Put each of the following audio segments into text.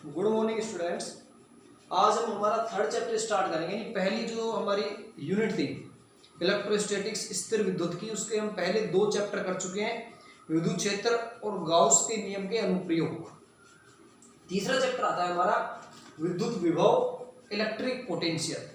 Good morning students. आज हम हमारा थर्ड चैप्टर स्टार्ट करेंगे। पहली जो हमारी यूनिट थी इलेक्ट्रोस्टैटिक्स स्थिर विद्युत की, उसके हम पहले दो चैप्टर कर चुके हैं, विद्युत क्षेत्र और गाउस के नियम के अनुप्रयोग। तीसरा चैप्टर आता है हमारा विद्युत विभव इलेक्ट्रिक पोटेंशियल।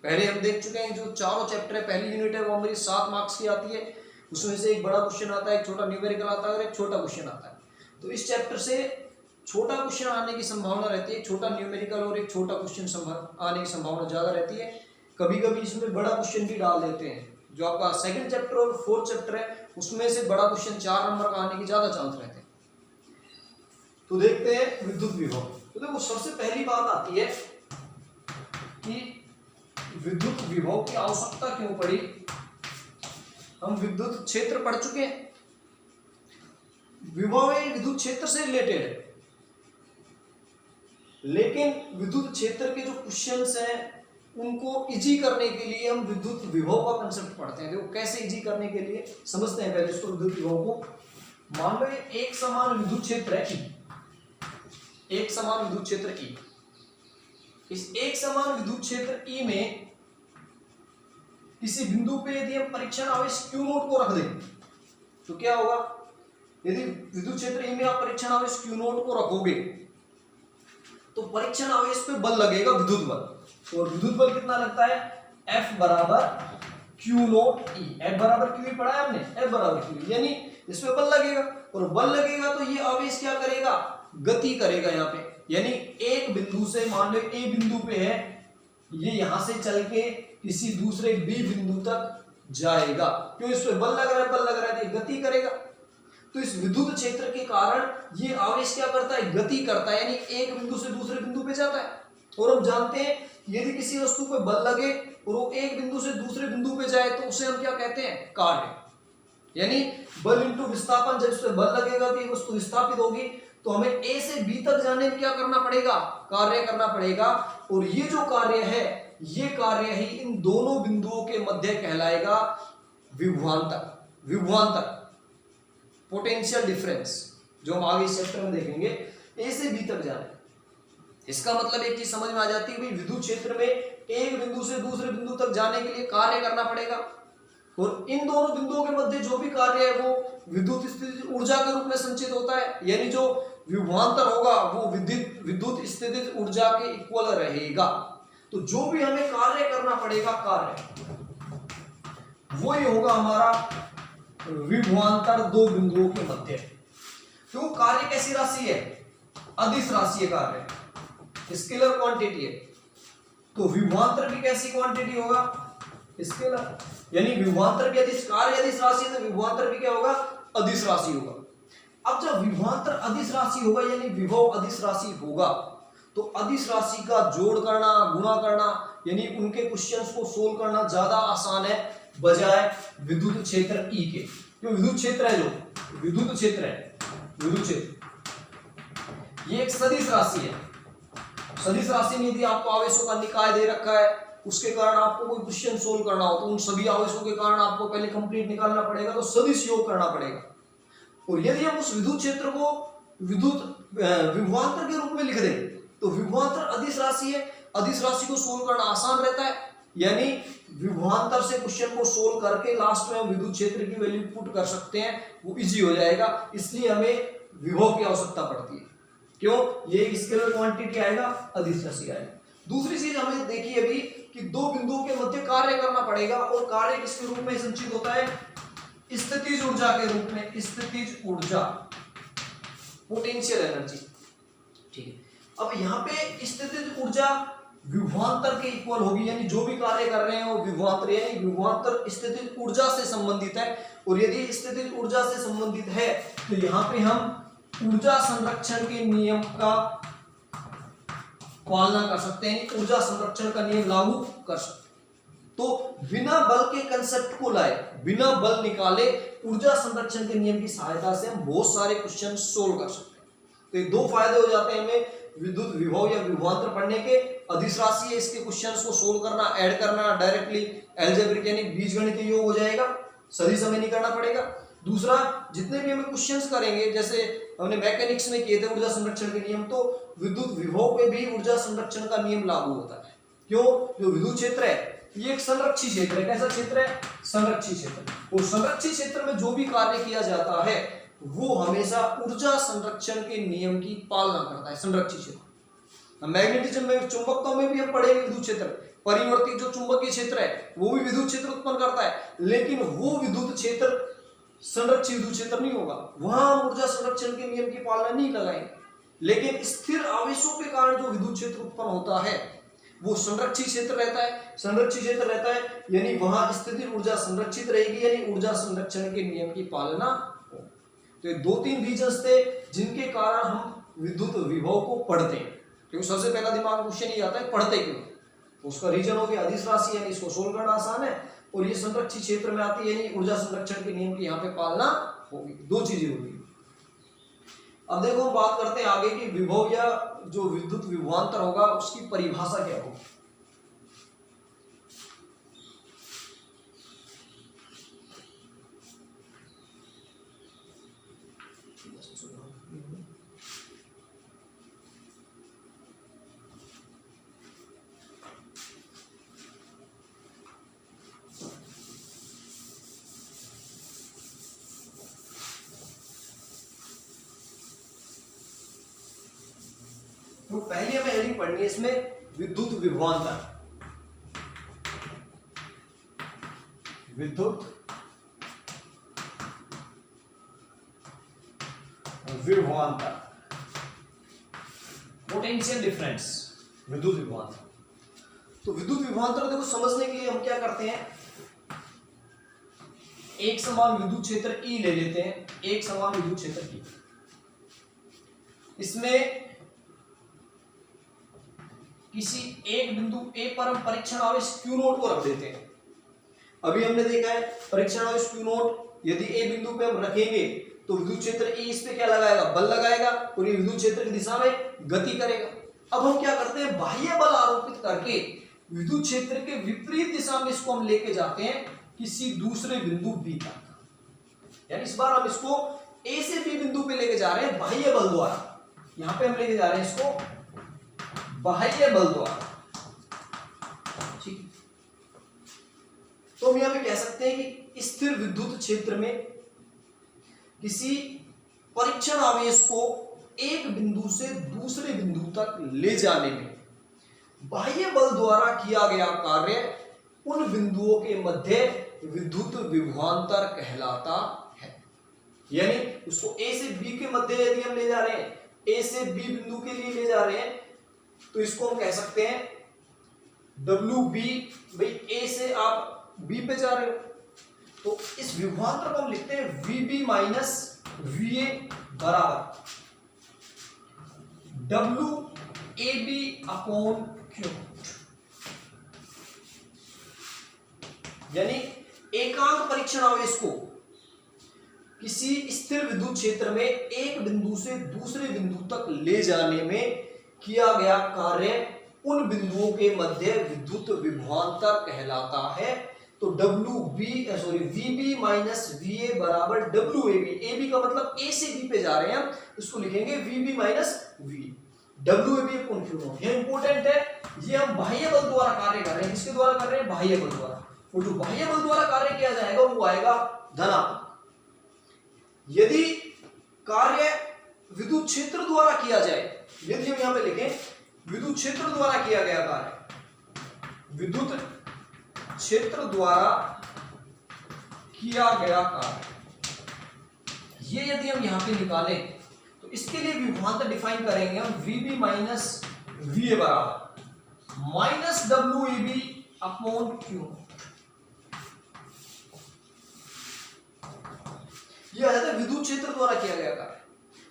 पहले हम देख चुके हैं जो चारों चैप्टर है, पहली यूनिट है वो हमारी 7 मार्क्स की आती है। उसमें से एक बड़ा क्वेश्चन आता है, एक छोटा न्यूमेरिकल आता है और एक छोटा क्वेश्चन आता है। तो इस चैप्टर से छोटा क्वेश्चन आने की संभावना रहती है, छोटा न्यूमेरिकल और एक छोटा क्वेश्चन आने की संभावना ज़्यादा रहती है। कभी कभी इसमें बड़ा क्वेश्चन भी डाल देते हैं। जो आपका सेकंड चैप्टर और फोर्थ चैप्टर है उसमें से बड़ा क्वेश्चन 4 नंबर का आने की ज़्यादा चांस रहते हैं। तो देखते हैं विद्युत विभव। तो देखो सबसे पहली बात आती है कि विद्युत विभव की आवश्यकता क्यों पड़ी। हम विद्युत क्षेत्र पढ़ चुके हैं, विभव विद्युत क्षेत्र से रिलेटेड है, लेकिन विद्युत क्षेत्र के जो क्वेश्चंस हैं उनको इजी करने के लिए हम विद्युत विभव का कंसेप्ट पढ़ते हैं। देखो कैसे इजी करने के लिए समझते हैं पहले इसको, विद्युत विभव को। मान लो एक समान विद्युत क्षेत्र है E, एक समान विद्युत क्षेत्र E। इस एक समान विद्युत क्षेत्र E में किसी बिंदु पे यदि हम परीक्षण आवेश Q नोट को रख दें तो क्या होगा। यदि विद्युत क्षेत्र E में आप परीक्षण आवेश Q नोट को रखोगे तो परीक्षण आवेश पे बल लगेगा, विद्युत बल। और विद्युत बल कितना लगता है, F बराबर Q नोट E। F बराबर Q ही पढ़ा है हमने, F बराबर Q, यानी इस पे बल लगेगा। और बल लगेगा तो ये आवेश क्या करेगा, गति करेगा यहाँ पे। यानी एक बिंदु से, मान लो A बिंदु पे है, ये यहां से चल के किसी दूसरे B बिंदु तक जाएगा। क्यों, इस पे बल लग रहा है, बल लग रहा है तो ये गति करेगा। तो इस विद्युत क्षेत्र के कारण ये आवेश क्या करता है, गति करता है, यानी एक बिंदु से दूसरे बिंदु पे जाता है। और हम जानते हैं यदि किसी वस्तु पे बल लगे और वो एक बिंदु से दूसरे बिंदु पे जाए तो उसे हम क्या कहते हैं, कार्य। यानी बल इंटू विस्थापन, जब इस पे बल लगेगा तो ये वस्तु विस्थापित होगी, तो हमें A से B तक जाने में क्या करना पड़ेगा, कार्य करना पड़ेगा। और ये जो कार्य है, ये कार्य ही इन दोनों बिंदुओं के मध्य कहलाएगा विभवांतर। विभवांतर, पोटेंशियल डिफरेंस, जो हम आगे इस चैप्टर में देखेंगे। A से B तक जाना, इसका मतलब एक चीज समझ में आ जाती है कि विद्युत क्षेत्र में एक बिंदु से दूसरे बिंदु तक जाने के लिए कार्य करना पड़ेगा। और इन दोनों बिंदुओं के मध्य जो भी कार्य है वो विद्युत स्थितिज ऊर्जा के रूप में संचित होता है। यानी जो विभवांतर होगा वो विद्युत स्थितिज ऊर्जा के इक्वल रहेगा। तो जो भी हमें कार्य करना पड़ेगा, कार्य वो ही होगा हमारा विभवांतर दो बिंदुओं के मध्य। क्यों, कार्य कैसी राशि है, अदिश राशि है, कार्य स्केलर क्वांटिटी है। तो विभवांतर भी कैसी क्वांटिटी होगा, स्केलर। यानी विभवांतर भी अदिश, कार्य अदिश राशि है तो विभवांतर भी क्या होगा, अदिश राशि होगा। अब जब विभवांतर अदिश राशि होगा यानी विभव अदिश राशि होगा, तो अदिश राशि का जोड़ करना, गुणा करना, यानी उनके क्वेश्चंस को सोल्व करना ज्यादा आसान है बजाय विद्युत क्षेत्र E के। जो विद्युत क्षेत्र है, जो विद्युत क्षेत्र है, विद्युत क्षेत्र ये एक सदिश राशि है। सदिश राशि में यदि आपको आवेशों का निकाय दे रखा है, उसके कारण आपको कोई क्वेश्चन सोल्व करना हो तो उन सभी आवेशों के कारण आपको पहले कंप्लीट निकालना पड़ेगा, तो सदिश योग करना पड़ेगा। और यदि हम उस विद्युत क्षेत्र को विभवांतर के रूप में लिख दें तो विभवांतर अदिश राशि है, अदिश राशि को सोल्व करना आसान रहता है। यानी विभवांतर से क्वेश्चन को सोल्व करके लास्ट में हम विद्युत क्षेत्र की वैल्यू पुट कर सकते हैं, वो इजी हो जाएगा। इसलिए हमें विभव की आवश्यकता पड़ती है। क्यों, ये स्केलर क्वांटिटी आएगा, अदिश राशि आएगा। दूसरी चीज हमें देखी अभी कि दो बिंदुओं के मध्य कार्य करना पड़ेगा, और कार्य किसके रूप में संचित होता है, स्थितिज ऊर्जा के रूप में। स्थितिज ऊर्जा, पोटेंशियल एनर्जी, ठीक है। अब यहाँ पे स्थितिज ऊर्जा विभवांतर के इक्वल होगी, यानी जो भी कार्य कर रहे हैं वो विभवांतर, यानी विभवांतर स्थितिज ऊर्जा से संबंधित है। और यदि स्थितिज ऊर्जा से संबंधित है तो यहाँ पे हम ऊर्जा संरक्षण के नियम का पालना कर सकते हैं, ऊर्जा संरक्षण का नियम लागू कर सकते हैं। तो बिना बल के कंसेप्ट को लाए, बिना बल निकाले ऊर्जा संरक्षण के नियम की सहायता से हम बहुत सारे क्वेश्चन सोल्व कर सकते हैं। तो ये दो फायदे हो जाते हैं हमें विद्युत विभव या विभवांतर पढ़ने के। अदिश राशि है, इसके क्वेश्चंस को सोल्व करना, ऐड करना डायरेक्टली अलजेब्रिक यानी बीजगणितीय योग हो जाएगा, सही समय नहीं करना पड़ेगा। दूसरा, जितने भी हमें क्वेश्चंस करेंगे, जैसे हमने मैकेनिक्स में किए थे ऊर्जा संरक्षण के नियम, तो विद्युत विभव पे भी ऊर्जा संरक्षण का नियम लागू होता है। क्यों? जो विद्युत क्षेत्र है ये एक संरक्षित क्षेत्र है। कैसा क्षेत्र है? संरक्षित क्षेत्र। और संरक्षित क्षेत्र में जो भी कार्य किया जाता है वो हमेशा ऊर्जा संरक्षण के नियम की पालना करता है, संरक्षित क्षेत्र। मैग्नेटिज्म में, चुंबकत्व में भी हम पढ़ेंगे विद्युत क्षेत्र, परिवर्ती जो चुंबकीय क्षेत्र है वो भी विद्युत क्षेत्र उत्पन्न करता है, लेकिन वो विद्युत क्षेत्र संरक्षित विद्युत क्षेत्र नहीं होगा, वहां हम ऊर्जा संरक्षण के नियम की पालना नहीं लगाएंगे। लेकिन स्थिर आवेशों के कारण जो विद्युत क्षेत्र उत्पन्न होता है वो संरक्षित क्षेत्र रहता है। संरक्षित क्षेत्र रहता है यानी वहां स्थितिज ऊर्जा संरक्षित रहेगी, यानी ऊर्जा संरक्षण के नियम की पालना हो। तो ये 2-3 रीजंस थे जिनके कारण हम विद्युत विभव को पढ़ते हैं। क्योंकि सबसे पहला दिमाग क्वेश्चन ही आता है पढ़ते क्यों, तो उसका रीजन हो गया अदिश राशि, यानी इसको सोल्व करना आसान है, और ये संरक्षित क्षेत्र में आती है यानी ऊर्जा संरक्षण के नियम की यहाँ पे पालना होगी। 2 चीजें होगी। अब देखो हम बात करते हैं आगे की विभव या जो विद्युत विभवांतर होगा उसकी परिभाषा क्या होगी। तो पहले हमें हेडिंग पढ़नी है इसमें विद्युत विभवांतर। विद्युत विभवांतर, पोटेंशियल डिफरेंस, विद्युत विभवांतर। तो विद्युत विभवांतर देखो समझने के लिए हम क्या करते हैं, एक समान विद्युत क्षेत्र E ले लेते हैं, एक समान विद्युत क्षेत्र E, इसमें किसी एक बिंदु A पर हम परीक्षण आवेश Q नोट को रख देते हैं। अभी हमने देखा है परीक्षण आवेश Q नोट यदि A बिंदु पे हम रखेंगे तो विद्युत क्षेत्र E इस पे क्या लगाएगा? बल लगाएगा, और ये विद्युत क्षेत्र की दिशा में गति करेगा। अब हम क्या करते हैं, बाह्य बल आरोपित करके विद्युत क्षेत्र के विपरीत दिशा में इसको हम लेके जाते हैं किसी दूसरे बिंदु B तक। यानी इस बार हम इसको A से B बिंदु पे लेके जा रहे हैं बाह्य बल द्वारा। यहां पे हम लेके जा रहे हैं इसको बाह्य बल द्वारा, ठीक। तो हम यहां पे कह सकते हैं कि स्थिर विद्युत क्षेत्र में किसी परीक्षण आवेश को एक बिंदु से दूसरे बिंदु तक ले जाने में बाह्य बल द्वारा किया गया कार्य उन बिंदुओं के मध्य विद्युत विभवांतर कहलाता है। यानी उसको A से B के मध्य यदि हम ले जा रहे हैं, A से B बिंदु के लिए ले जा रहे हैं, तो इसको हम कह सकते हैं WB। भाई A से आप B पे जा रहे हो तो इस विभवांतर को हम लिखते हैं VB माइनस VA बराबर WAB अपॉन Q। यानी एकांक परीक्षण आवेश को किसी स्थिर विद्युत क्षेत्र में एक बिंदु से दूसरे बिंदु तक ले जाने में किया गया कार्य उन बिंदुओं के मध्य विद्युत विभवांतर कहलाता है। तो VB माइनस VA बराबर WAB। AB का मतलब A से B पे जा रहे हैं, इसको लिखेंगे VB minus VA WAB upon Q not. ये इंपॉर्टेंट है, ये हम बाह्य बल द्वारा कार्य कर रहे हैं। किसके द्वारा कर रहे हैं? बाह्य बल द्वारा। और जो बाह्य बल द्वारा कार्य किया जाएगा वो आएगा धनात्मक। यदि कार्य विद्युत क्षेत्र द्वारा किया जाए, यदि हम यहां पे लिखें विद्युत क्षेत्र द्वारा किया गया कार्य, विद्युत क्षेत्र द्वारा किया गया कार्य, ये यदि हम यहां पे निकालें तो इसके लिए विभवांतर डिफाइन करेंगे हम VB माइनस VA बराबर माइनस WAB अपॉन Q। यह रहता है विद्युत क्षेत्र द्वारा किया गया कार्य,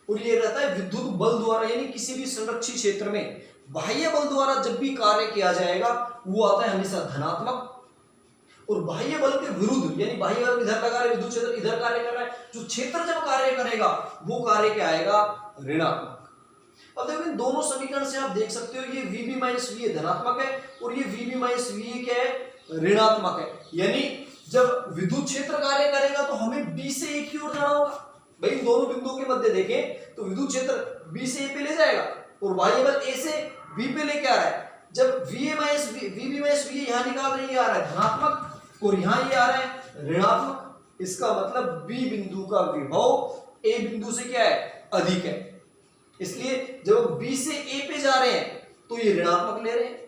और ये रहता है विद्युत बल द्वारा, यानी किसी भी संरक्षित क्षेत्र में बाह्य बल द्वारा जब भी कार्य किया जाएगा वो आता है हमेशा धनात्मक, और बाह्य बल के विरुद्ध, यानी बाह्य बल इधर लगा रहे, विद्युत क्षेत्र इधर कार्य कर रहा है, जो क्षेत्र जब कार्य करेगा वो कार्य क्या आएगा? ऋणात्मक। अब देखो इन दोनों समीकरण से आप देख सकते हो ये VB माइनस VA धनात्मक है और ये VB माइनस VA क्या है? ऋणात्मक है। यानी जब विद्युत क्षेत्र कार्य करेगा तो हमें B से A की ओर जाना होगा, भाई इन दोनों बिंदुओं के मध्य देखें तो विद्युत क्षेत्र बी से ए पे ले जाएगा और बाह्य बल ए से बी पे लेके आ रहा है। जब VA minus VB minus VA यहाँ निकाल रहे हैं, ये आ रहा है धनात्मक और यहाँ ये आ रहा है ऋणात्मक। इसका मतलब बी बिंदु का विभव ए बिंदु से क्या है, अधिक है। इसलिए जब बी से ए पे जा रहे हैं तो ये ऋणात्मक ले रहे हैं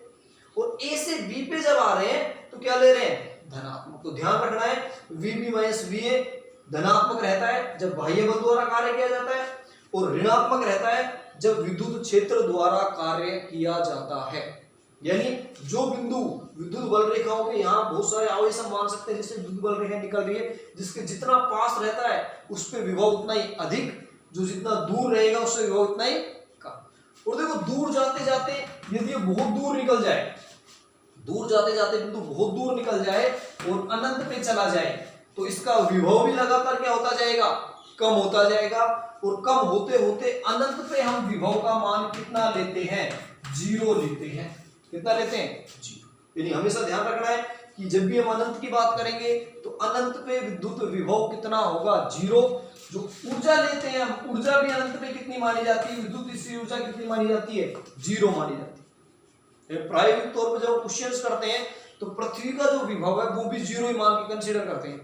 और ए से बी पे जब आ रहे हैं तो क्या ले रहे हैं, धनात्मक। तो ध्यान रखना है VB माइनस VA धनात्मक रहता है जब बाह्य बल द्वारा कार्य किया जाता है और ऋणात्मक रहता है जब विद्युत क्षेत्र द्वारा कार्य किया जाता है। यानी जो बिंदु विद्युत बल रेखाओं के यहाँ बहुत सारे आवेश हम मान सकते हैं जिससे विद्युत बल रेखा निकल रही है, जिसके जितना पास रहता है उस पे विभव उतना ही अधिक, जो जितना दूर रहेगा उससे विभव उतना ही कम। और देखो दूर जाते जाते यदि ये बहुत दूर निकल जाए, दूर जाते जाते बिंदु बहुत दूर निकल जाए और अनंत पे चला जाए तो इसका विभव भी लगातार क्या होता जाएगा, कम होता जाएगा। और कम होते होते अनंत पे हम विभव का मान कितना लेते हैं, 0 लेते हैं। कितना लेते हैं, 0। यानी हमेशा ध्यान रखना है कि जब भी हम अनंत की बात करेंगे तो अनंत पे विद्युत विभव कितना होगा, 0। जो ऊर्जा लेते हैं हम, ऊर्जा भी अनंत पे कितनी मानी जाती है, विद्युत स्थिर ऊर्जा कितनी मानी जाती है, 0 मानी जाती है। प्रायोगिक तौर पर जब क्वेश्चंस करते हैं तो पृथ्वी का जो विभव है वो भी 0 ही मान के कंसीडर करते हैं,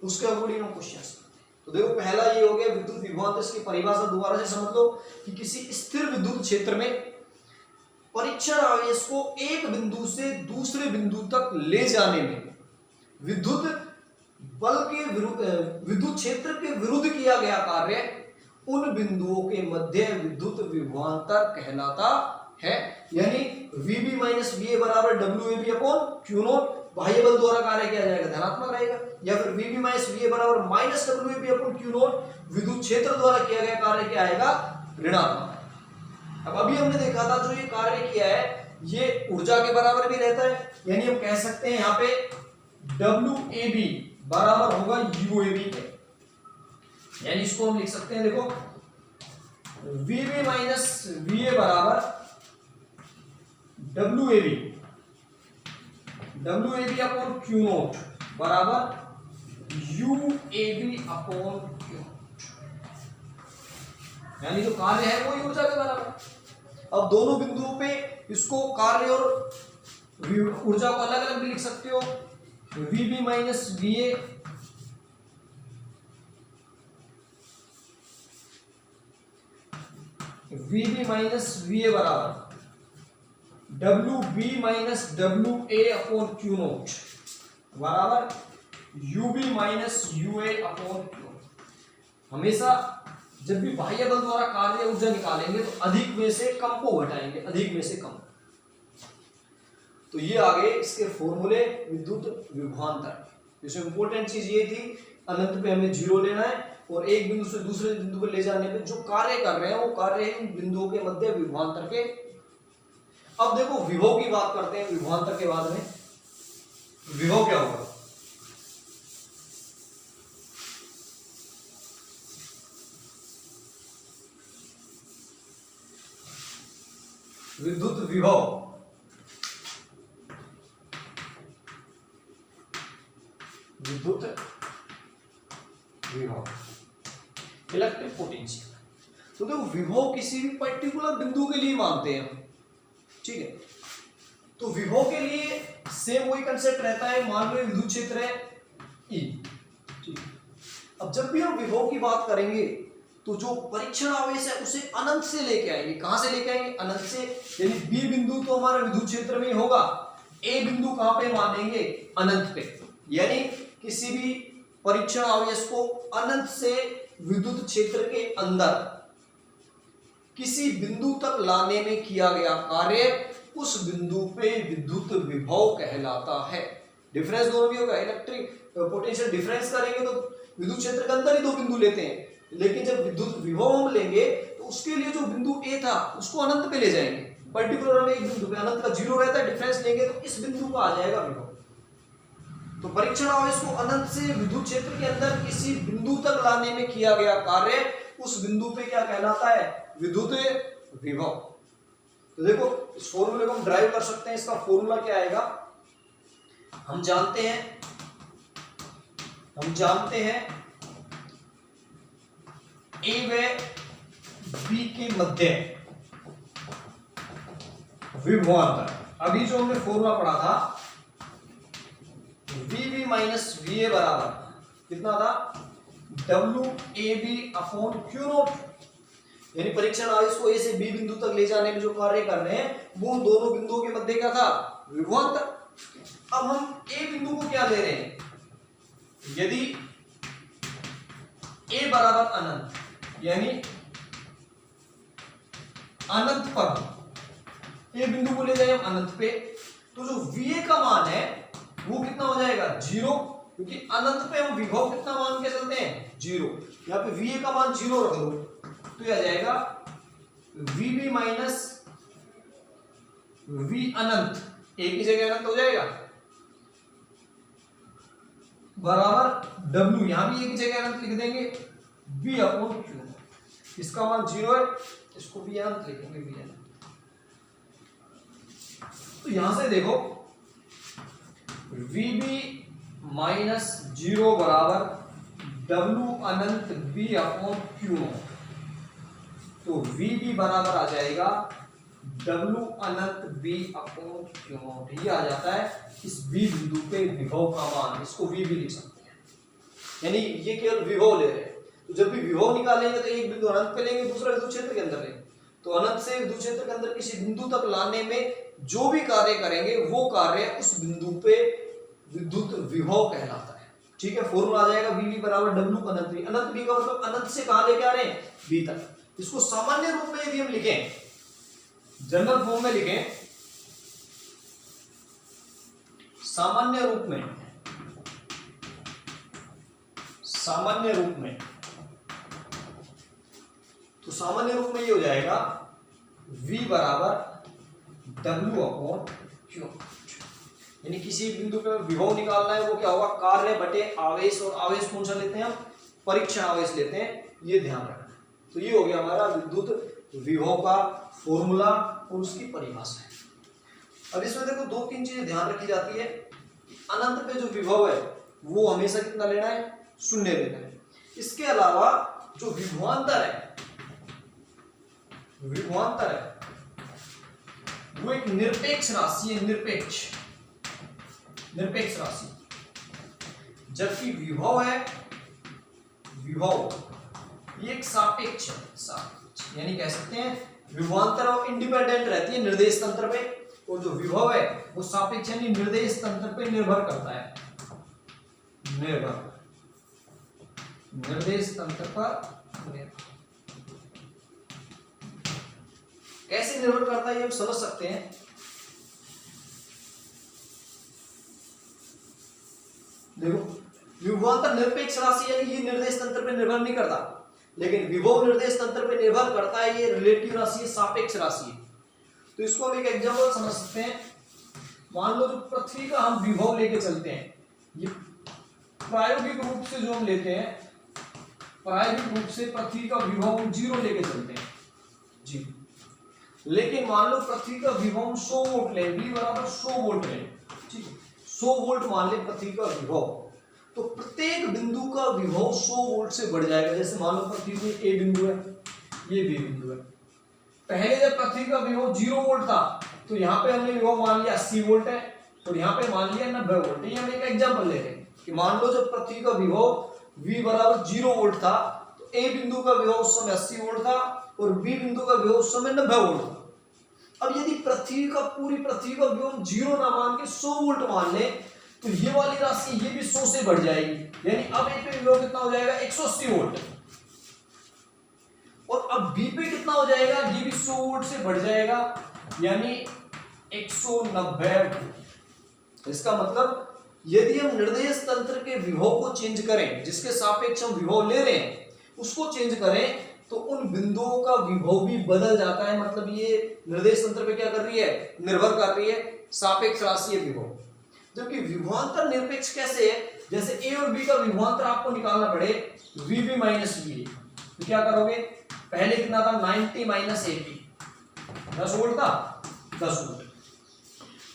उसके अकॉर्डिंग हम क्वेश्चंस करते हैं। तो देखो पहला ये हो गया विद्युत विभवांतर। इसकी परिभाषा दोबारा से समझ लो कि किसी स्थिर विद्युत क्षेत्र में परीक्षण आवेश को एक बिंदु से दूसरे बिंदु तक ले जाने में विद्युत बल के विद्युत क्षेत्र के विरुद्ध किया गया कार्य उन बिंदुओं के मध्य विद्युत विभवांतर कहलाता है। यानी VB माइनस VA बराबर WAB अपॉन Q0, बाह्य बल द्वारा कार्य किया जाएगा धनात्मक रहेगा, या फिर VB माइनस VA बराबर माइनस WAB अपॉन Q0 विद्युत क्षेत्र द्वारा किया गया कार्य क्या आएगा, ऋणात्मक। अब अभी हमने देखा था जो ये कार्य किया है ये ऊर्जा के बराबर भी रहता है, यानी हम कह सकते हैं यहाँ पे WAB बराबर होगा UAB के। यानी इसको हम लिख सकते हैं, देखो VB माइनस VA बराबर WAB अपॉन Q0 बराबर UAB अपॉन Q0। यानी जो कार्य है वो ऊर्जा के बराबर। अब दोनों बिंदुओं पे इसको कार्य और ऊर्जा को अलग अलग भी लिख सकते हो। VB माइनस VA बराबर WB minus WA upon Q0 बराबर UB minus UA upon Q। हमेशा जब भी बाह्य बल द्वारा कार्य ऊर्जा निकालेंगे तो अधिक में से कम को घटाएंगे, अधिक में से कम। तो ये आगे इसके फॉर्मूले विद्युत विभवांतर। इसमें इंपॉर्टेंट चीज ये थी अनंत पे हमें 0 लेना है और एक बिंदु से दूसरे बिंदु पर ले जाने पे जो कार्य कर रहे हैं वो कार्य है इन बिंदुओं के मध्य विभवांतर के। अब देखो विभव की बात करते हैं, विभवांतर के बाद में विभव क्या होगा। विद्युत विभव इलेक्ट्रिक पोटेंशियल। तो देखो विभव किसी भी पर्टिकुलर बिंदु के लिए मानते हैं हम, ठीक है। तो विभव के लिए सेम वही कंसेप्ट रहता है, मान लो विद्युत क्षेत्र है E, ठीक। अब जब भी हम विभव की बात करेंगे तो जो परीक्षण आवेश है उसे अनंत से लेके आएंगे। कहां से लेके आएंगे, अनंत से। यानी B बिंदु तो हमारा विद्युत क्षेत्र में ही होगा, A बिंदु कहां पे मानेंगे, अनंत पे। यानी किसी भी परीक्षण आवेश को अनंत से विद्युत क्षेत्र के अंदर किसी बिंदु तक लाने में किया गया कार्य उस बिंदु पे विद्युत विभव कहलाता है। डिफरेंस दोनों भी होगा, इलेक्ट्रिक पोटेंशियल डिफरेंस करेंगे तो विद्युत क्षेत्र के अंदर ही दो बिंदु लेते हैं, लेकिन जब विद्युत विभव हम लेंगे तो उसके लिए जो बिंदु A था उसको अनंत पे ले जाएंगे। पर्टिकुलर में एक बिंदु पे अनंत का 0 रहता है, डिफरेंस लेंगे तो इस बिंदु को आ जाएगा विभव। तो परीक्षण आवेश को अनंत से विद्युत क्षेत्र के अंदर किसी बिंदु तक लाने में किया गया कार्य उस बिंदु पे क्या कहलाता है, विद्युत विभव। तो देखो इस फॉर्मूले को हम ड्राइव कर सकते हैं। इसका फॉर्मूला क्या आएगा, हम जानते हैं ए व बी के मध्य विभवांतर, अभी जो हमने फॉर्मूला पढ़ा था वीबी माइनस वीए बराबर कितना था, W A B upon Q naught, यानी परीक्षण आवेश को ए से बी बिंदु तक ले जाने में जो कार्य कर रहे हैं वो उन दोनों बिंदुओं के मध्य क्या था, विभवांतर। अब हम ए बिंदु को क्या ले रहे हैं, यदि ए बराबर अनंत, यानी अनंत पर ए बिंदु को ले जाए हम अनंत पे, तो जो वीए का मान है वो कितना हो जाएगा, 0, क्योंकि अनंत पे हम विभव कितना मान के चलते हैं, 0। यहाँ पे वीए का मान 0 रख दो तो यह आ जाएगा वीबी माइनस वी अनंत, ए की जगह अनंत हो जाएगा, बराबर डब्ल्यू, यहां भी ए की जगह अनंत लिख देंगे, बी अपॉन क्यू, इसका मान 0 है, इसको भी अनंत लिखेंगे, बी अनंत। तो यहां से देखो वीबी माइनस 0 बराबर डब्ल्यू अनंत बी अपॉन क्यू नॉट, तो वीबी बराबर आ जाएगा डब्ल्यू अनंत बी अपॉन क्यू नॉट, ये आ जाता है इस बी बिंदु पे विभव का मान, इसको वी भी लिख सकते हैं, यानी ये केवल विभव ले रहे हैं। तो जब भी विभव निकालेंगे तो एक बिंदु अनंत पे लेंगे, दूसरा विद्युत क्षेत्र के अंदर लेंगे, तो अनंत से विद्युत क्षेत्र के अंदर किसी बिंदु तक लाने में जो भी कार्य करेंगे वो कार्य उस बिंदु पे विद्युत विभव कहलाता है। ठीक है, फॉर्मूला आ जाएगा वी बराबर डब्ल्यू अनंत बी, अनंत बी का मतलब अनंत से कहां लेके आ रहे हैं, बी तक। इसको सामान्य रूप में यदि हम लिखें, जनरल फॉर्म में लिखें, सामान्य रूप में, सामान्य रूप में, तो सामान्य रूप में ये हो जाएगा v बराबर w अपॉन क्यू, यानी किसी बिंदु पे विभव निकालना है, वो क्या होगा, कार्य बटे आवेश, और आवेश कौन सा लेते हैं हम, परीक्षण आवेश लेते हैं, ये ध्यान रखना। तो ये हो गया हमारा विद्युत विभव का फॉर्मूला और उसकी परिभाषा है। अब इसमें देखो 2-3 चीजें ध्यान रखी जाती है। अनंत पे जो विभव है वो हमेशा कितना लेना है, 0 लेना है। इसके अलावा जो विभवांतर है, विभवांतर है वो एक निरपेक्ष राशि है, निरपेक्ष राशि, जबकि विभव है, विभव ये एक सापेक्ष है, सापेक्ष, यानी कह सकते हैं विभवांतर और इंडिपेंडेंट रहती है निर्देश तंत्र पे, और जो विभव है वो सापेक्ष यानी निर्देश तंत्र पे निर्भर करता है, निर्देश तंत्र पर निर्भर। कैसे निर्भर करता है ये हम समझ सकते हैं। देखो विभवांतर निरपेक्ष राशि यानी ये निर्देश तंत्र पे निर्भर नहीं करता, लेकिन विभव निर्देश तंत्र पे निर्भर करता है, ये रिलेटिव राशि है, सापेक्ष राशि है। तो इसको हम एक एग्जांपल समझ सकते हैं। मान लो जो पृथ्वी का हम विभव लेके चलते हैं, ये प्रायोगिक रूप से जो हम लेते हैं, प्रायोगिक रूप से पृथ्वी का विभव 0 लेके चलते हैं जी, लेकिन मान लो पृथ्वी का विभव 100 वोल्ट ले, V बराबर 100 वोल्ट ले, ठीक है, 100 वोल्ट मान ले पृथ्वी का विभव, तो प्रत्येक बिंदु का विभव 100 वोल्ट से बढ़ जाएगा। जैसे मान लो पृथ्वी में ए बिंदु है, ये बी बिंदु है। पहले जब पृथ्वी का विभव 0 वोल्ट था तो यहाँ पे हमने विभव मान लिया 80 वोल्ट है, और यहाँ पे मान लिया 90 वोल्ट है। ये हम एक एग्जाम्पल ले रहे हैं कि मान लो जब पृथ्वी का विभव V बराबर 0 वोल्ट था तो ए बिंदु का विभव उस समय 80 वोल्ट था और बी बिंदु का विभव उस समय 90 वोल्ट था। अब यदि पूरी पृथ्वी का विभव 0 ना मान के 100 वोल्ट मान ले तो ये वाली राशि ये भी 100 से बढ़ जाएगी, यानी अब ए पे विभव कितना हो जाएगा, 180 वोल्ट, और अब बी पे कितना हो जाएगा, ये भी 100 वोल्ट से बढ़ जाएगा, यानी 190 वोल्ट। इसका मतलब यदि हम निर्देश तंत्र के विभव को चेंज करें, जिसके सापेक्ष हम विभव ले रहे हैं उसको चेंज करें, तो उन बिंदुओं का विभव भी बदल जाता है। मतलब ये निर्देश तंत्र पे क्या कर रही है, निर्भर कर रही है, सापेक्ष राशि है विभव। जबकि विभवांतर निरपेक्ष कैसे है, जैसे ए और बी का विभवांतर आपको निकालना पड़े वीबी माइनस वी, तो क्या करोगे, पहले कितना था 90 माइनस 80, 10 वोल्ट था, 10 वोल्ट।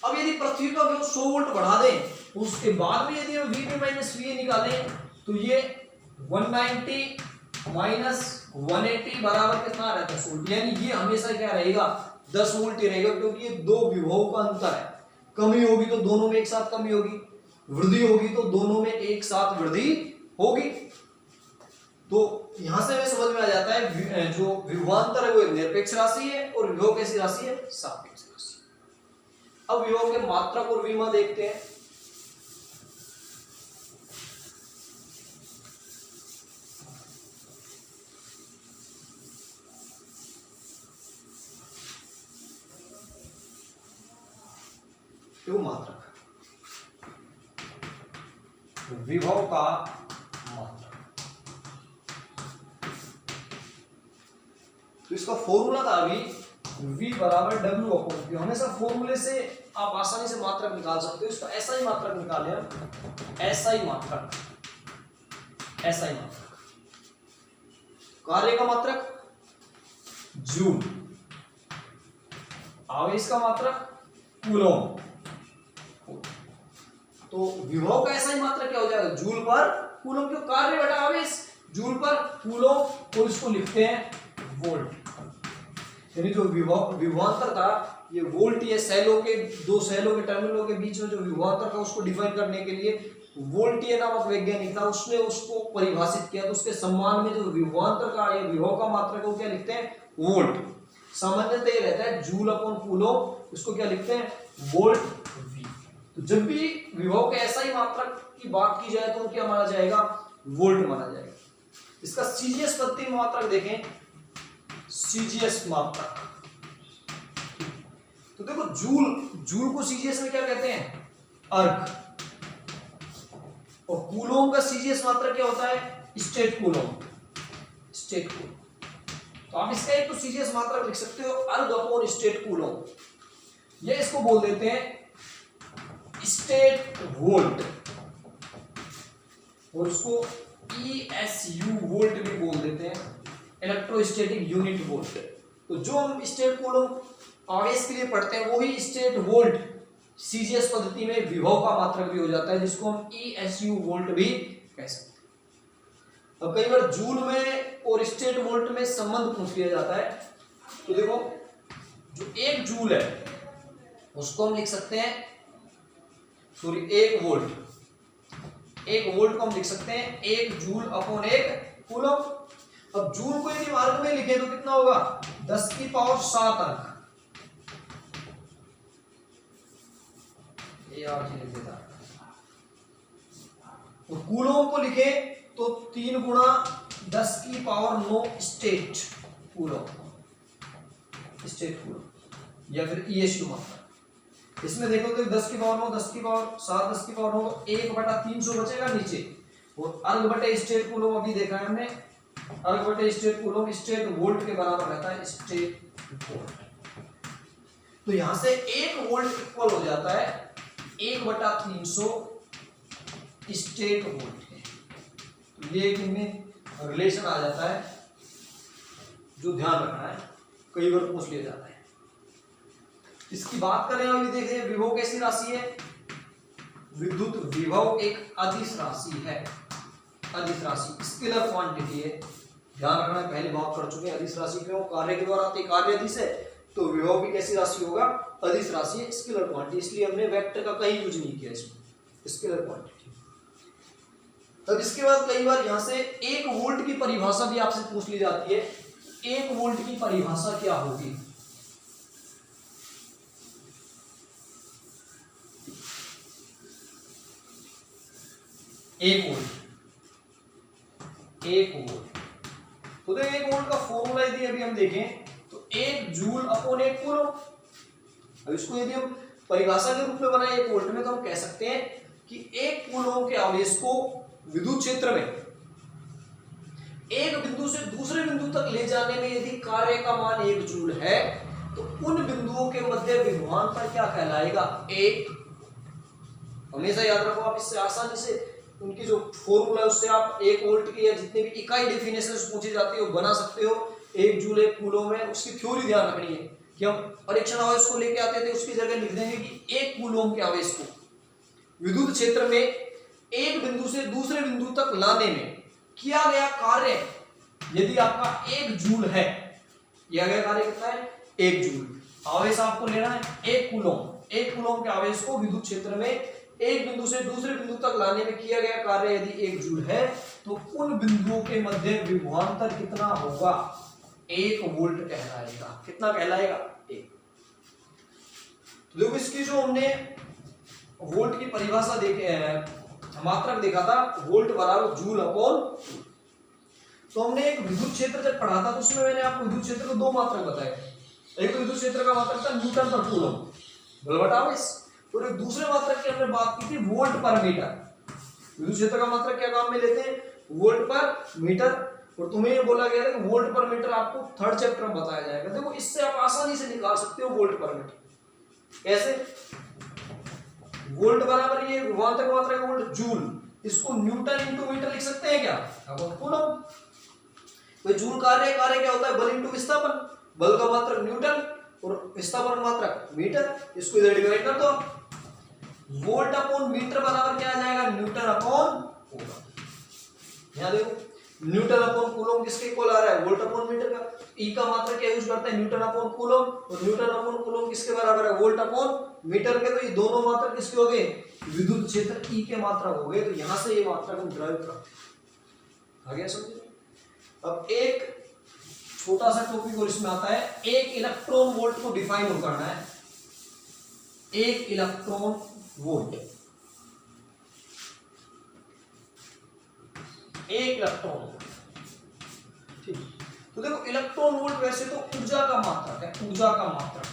अब यदि पृथ्वी का विभव 100 वोल्ट बढ़ा दें, उसके बाद में यदि हम वीबी माइनस वी निकालें तो ये 190 माइनस 180 बराबर कितना रहता है 16, यानी ये हमेशा क्या रहेगा 10 वोल्ट ही रहेगा, क्योंकि ये दो विभव का अंतर है। कमी होगी तो दोनों में एक साथ कमी होगी, वृद्धि होगी तो दोनों में एक साथ वृद्धि होगी। तो यहां से हमें समझ में आ जाता है जो विभवांतर है वो एक निरपेक्ष राशि है और विभव कैसी राशि है, सापेक्ष राशि। अब विभव के मात्रक और विमा देखते हैं। मात्रक, विभव का मात्रक, तो इसका फॉर्मूला था अभी V बराबर W अपॉन Q। हमेशा फॉर्मूले से आप आसानी से मात्रक निकाल सकते हो। इसका ऐसा ही मात्रक निकाले हम, ऐसा ही मात्रक, ऐसा ही मात्रक। कार्य का मात्रक जूल, आवेश का मात्रक कूलॉम। तो विभव का ऐसा ही मात्रक क्या हो जाएगा, जूल पर कूलॉम, क्यों कार्य बटा आवेश, जूल पर कूलॉम, और इसको लिखते हैं वोल्ट। यानी जो विभवांतर था ये वोल्ट, ये सेलों के दो सेलों के टर्मिनलों के बीच में जो विभवांतर था उसको डिफाइन करने के लिए वोल्टियर नामक वैज्ञानिक था, उसने उसको परिभाषित किया। तो उसके सम्मान में जो विभवांतर का या विभव का मात्रक है वो क्या लिखते हैं, वोल्ट। सामान्यतः ये रहता है जूल अपॉन कूलॉम, उसको क्या लिखते हैं, वोल्ट वी। तो जब भी विभव के ऐसा ही मात्रक की बात की जाए तो क्या माना जाएगा, वोल्ट माना जाएगा। इसका सीजीएस पद्धति में मात्रक देखें, सीजीएस मात्रक। तो देखो जूल को सीजीएस में क्या कहते हैं, अर्क। और कूलॉम का सीजीएस मात्रक क्या होता है, स्टेट कूलॉम, स्टेट कूलॉम। तो आप इसका एक तो सीजीएस मात्रक लिख सकते हो, अर्ग अपॉन स्टेट कूलॉम। ये इसको बोल देते हैं स्टेट वोल्ट, और उसको ESU वोल्ट भी बोल देते हैं, इलेक्ट्रोस्टैटिक यूनिट वोल्ट। तो जो हम स्टेट कूलॉम आवेश के लिए पढ़ते हैं वही स्टेट वोल्ट सीजीएस पद्धति में विभव का मात्रक भी हो जाता है, जिसको हम ESU वोल्ट भी कह सकते हैं। अब कई बार जूल में और स्टेट वोल्ट में संबंध पूछ लिया जाता है। तो देखो जो एक जूल है उसको हम लिख सकते हैं, सॉरी एक वोल्ट को हम लिख सकते हैं एक जूल अपॉन एक कूलॉम। अब जूल को यदि मार्ग में लिखे तो कितना होगा, 10 की पावर 7 अंक। ये और चीज लिख देता। और कूलॉम को लिखे तो 3 गुणा 10 की power 9 state Coulomb, state Coulomb, या फिर ESU मात्रक। इसमें देखो तो 10 की पावर 9, 10 की पावर 7, 10 की पावर 9, तो 1/300 बचेगा नीचे। और अर्ग बटे स्टेट कूलॉम अभी देखा है हमने, अर्ग बटे स्टेट कूलॉम स्टेट वोल्ट के बराबर रहता है, स्टेट वोल्ट। तो यहां से 1 वोल्ट इक्वल हो जाता है 1/300 स्टेट वोल्ट है। तो ये इनमें रिलेशन आ जाता है जो ध्यान रखना है, कई बार पूछ लिया जाता है। इसकी बात करें अभी देख रहे हैं विभव कैसी राशि है, विद्युत विभव एक अदिश राशि है, अदिश राशि स्केलर क्वांटिटी है। ध्यान रखना, पहले बात कर चुके हैं अदिश राशि क्यों, कार्य के द्वारा आती, कार्य अदिश है तो विभव भी कैसी राशि होगा, अदिश राशि है, स्केलर क्वांटिटी। इसलिए हमने वेक्टर का कहीं यूज नहीं किया इसमें, स्केलर क्वांटिटी। अब इसके बाद कई बार यहां से 1 वोल्ट की परिभाषा भी आपसे पूछ ली जाती है। 1 वोल्ट की परिभाषा क्या होगी, एक वोल्ट तो देखिए 1 वोल्ट का फॉर्मूला यदि अभी हम देखें तो 1 जूल अपॉन 1 कूलॉम। अब इसको यदि हम परिभाषा के रूप में बनाए 1 वोल्ट में तो हम कह सकते हैं कि 1 कूलॉम के आवेश को विद्युत क्षेत्र में एक बिंदु से दूसरे बिंदु तक ले जाने में यदि कार्य का मान 1 जूल है तो उन बिंदुओं के मध्य विभवांतर क्या कहलाएगा, 1। हमेशा याद रखो, आप इससे आसानी से उनकी जो फॉर्मूला है उससे आप 1 वोल्ट की या जितने भी इकाई डेफिनेशन पूछी जाती है वो बना सकते हो। 1 जूल 1 कूलॉम है, उसकी थ्योरी ध्यान रखनी है कि हम परीक्षण आवेश को लेके आते थे उसकी जगह लिख देंगे कि 1 कूलॉम के आवेश को विद्युत क्षेत्र में एक बिंदु से दूसरे बिंदु तक लाने में किया गया कार्य यदि आपका 1 जूल है, यह गया कार्य कितना है 1 जूल, आवेश आपको लेना है 1 कूलम, 1 कूलम के आवेश को विद्युत क्षेत्र में एक बिंदु से दूसरे बिंदु तक लाने में किया गया कार्य यदि 1 जूल है तो उन बिंदुओं के मध्य विभवांतर कितना होगा 1 वोल्ट कहलाएगा। कितना कहलाएगा 1। तो देखो इसकी जो हमने वोल्ट की परिभाषा देखे मात्रक देखा था वोल्ट बराबर जूल अपॉन, तो हमने एक विद्युत क्षेत्र जब पढ़ा था तो उसमें मैंने आपको विद्युत क्षेत्र को 2 मात्रक बताए। एक तो विद्युत क्षेत्र का मात्रक था न्यूटन पर कूलम बल बटा आवेश, और एक दूसरे मात्रक की हमने बात की थी वोल्ट पर मीटर। विद्युत क्षेत्र का मात्रक क्या काम में लेते हैं वोल्ट पर मीटर, और तुम्हें ये बोला गया था कि वोल्ट पर मीटर आपको 3rd चैप्टर में बताया जाएगा। देखो इससे आप आसानी से निकाल सकते हो वोल्ट पर मीटर। कैसे? वोल्ट बराबर ये विभवांतर का मात्रक वोल्ट जूल, इसको न्यूटन इंटू मीटर लिख सकते हैं क्या अब कूलम। तो जूल कार्य क्या होता है बल इंटू विस्थापन, बल का मात्रक न्यूटन और विस्थापन मात्रक मीटर, इसको इधर डिवाइड कर दो। वोल्ट अपॉन मीटर बराबर क्या आ जाएगा न्यूटन अपॉन कूलम। यहां देखो न्यूटन अपॉन कूलम किसके इक्वल आ रहा है वोल्ट अपॉन मीटर का। ई का मात्रक क्या यूज करते हैं न्यूटन अपॉन कूलम, और न्यूटन अपॉन कूलम किसके बराबर है वोल्ट अपॉन मीटर के। तो ये दोनों मात्रक किसके हो गए विद्युत क्षेत्र ई के मात्रक हो गए। तो यहां से ये मात्रक हम ड्राइव करते हैं। आ गया समझ। अब एक छोटा सा टॉपिक और इसमें आता है, एक इलेक्ट्रॉन वोल्ट को डिफाइन करना है। एक इलेक्ट्रॉन वोल्ट, एक इलेक्ट्रॉन वोल्ट, ठीक। तो देखो इलेक्ट्रॉन वोल्ट वैसे तो ऊर्जा का मात्रक है, ऊर्जा का मात्रक,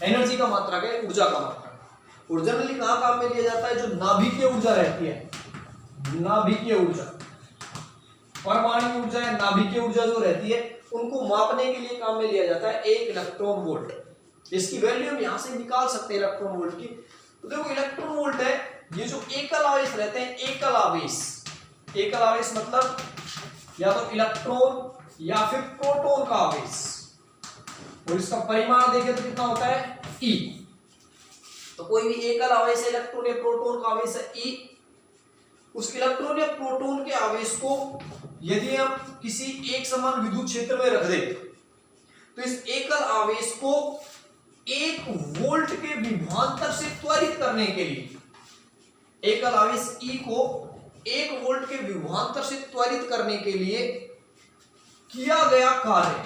एनर्जी का मात्रक है, ऊर्जा का मात्रक। और जनरली कहां काम में लिया जाता है जो नाभिकीय ऊर्जा रहती है, नाभिकीय ऊर्जा, परमाणु ऊर्जा या नाभिकीय ऊर्जा जो रहती है उनको मापने के लिए काम में लिया जाता है एक इलेक्ट्रॉन वोल्ट। इसकी वैल्यू हम यहां से निकाल सकते हैं इलेक्ट्रॉन वोल्ट की। तो देखो इलेक्ट्रॉन वोल्ट है ये जो एकल आवेश रहते हैं, एकल आवेश, एकल आवेश मतलब या तो इलेक्ट्रॉन या फिर प्रोटॉन का आवेश, और इसका परिमाण देखें तो कितना होता है E। तो कोई भी एकल आवेश है इलेक्ट्रॉन या प्रोटॉन का आवेश है E, उस इलेक्ट्रॉन या प्रोटॉन के आवेश को यदि हम किसी एक समान विद्युत क्षेत्र में रख दें तो इस एकल आवेश को 1 वोल्ट के विभवांतर से त्वरित करने के लिए, एकल आवेश E को 1 वोल्ट के विभवांतर से त्वरित करने के लिए किया गया कार्य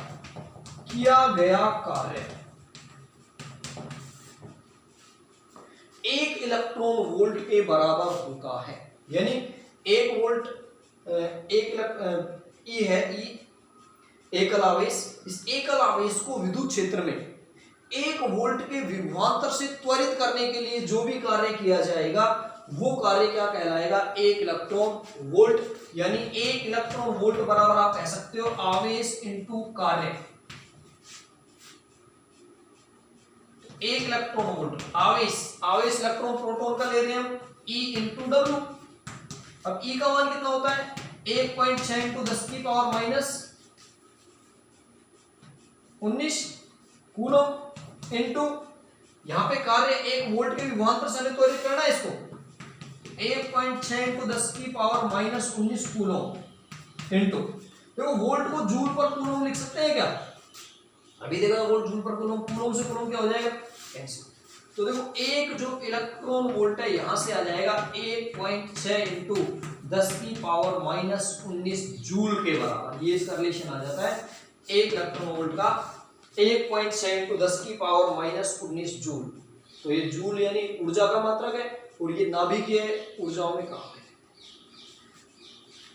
1 इलेक्ट्रॉन वोल्ट के बराबर होता है। यानी 1 वोल्ट E है, E एकल आवेश, इस एकल आवेश को विद्युत क्षेत्र में 1 वोल्ट के विभवांतर से त्वरित करने के लिए जो भी कार्य किया जाएगा वो कार्य क्या कहलाएगा 1 इलेक्ट्रॉन वोल्ट। यानी 1 इलेक्ट्रॉन वोल्ट बराबर आप कह सकते हो आवेश इंटू कार्य। 1 इलेक्ट्रॉन वोल्ट आवेश इलेक्ट्रॉन प्रोटॉन का ले रहे हैं हम E इंटू डब्ल्यू। अब E का मान कितना होता है 1.6 इंटू 10 की पावर माइनस 19 कूलम इंटू यहां पे कार्य 1 वोल्ट के विभवांतर से त्वरित करना है इसको 1.6 इंटू 10 की पावर माइनस 19 कूलम इंटू, देखो वोल्ट को जूल पर कूलम लिख सकते हैं क्या। अभी देखो वोल्ट जूल पर कूलम, कूलम से कूलम क्या हो जाएगा कैंसिल। तो देखो एक जो इलेक्ट्रॉन वोल्ट है यहां से आ जाएगा 1.6 इंटू 10 की पावर माइनस 19 जूल के बराबर। ये इसका रिलेशन आ जाता है 1 इलेक्ट्रॉन वोल्ट का 1.6 इंटू 10 की पावर माइनस 19 जूल। तो ये जूल यानी ऊर्जा का मात्रक है और ये नाभिकीय ऊर्जाओं में काम है।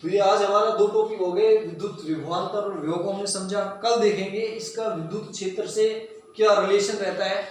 तो ये आज हमारा 2 टॉपिक हो गए, विद्युत विभवांतर और विभव को हमने समझा। कल देखेंगे इसका विद्युत क्षेत्र से क्या रिलेशन रहता है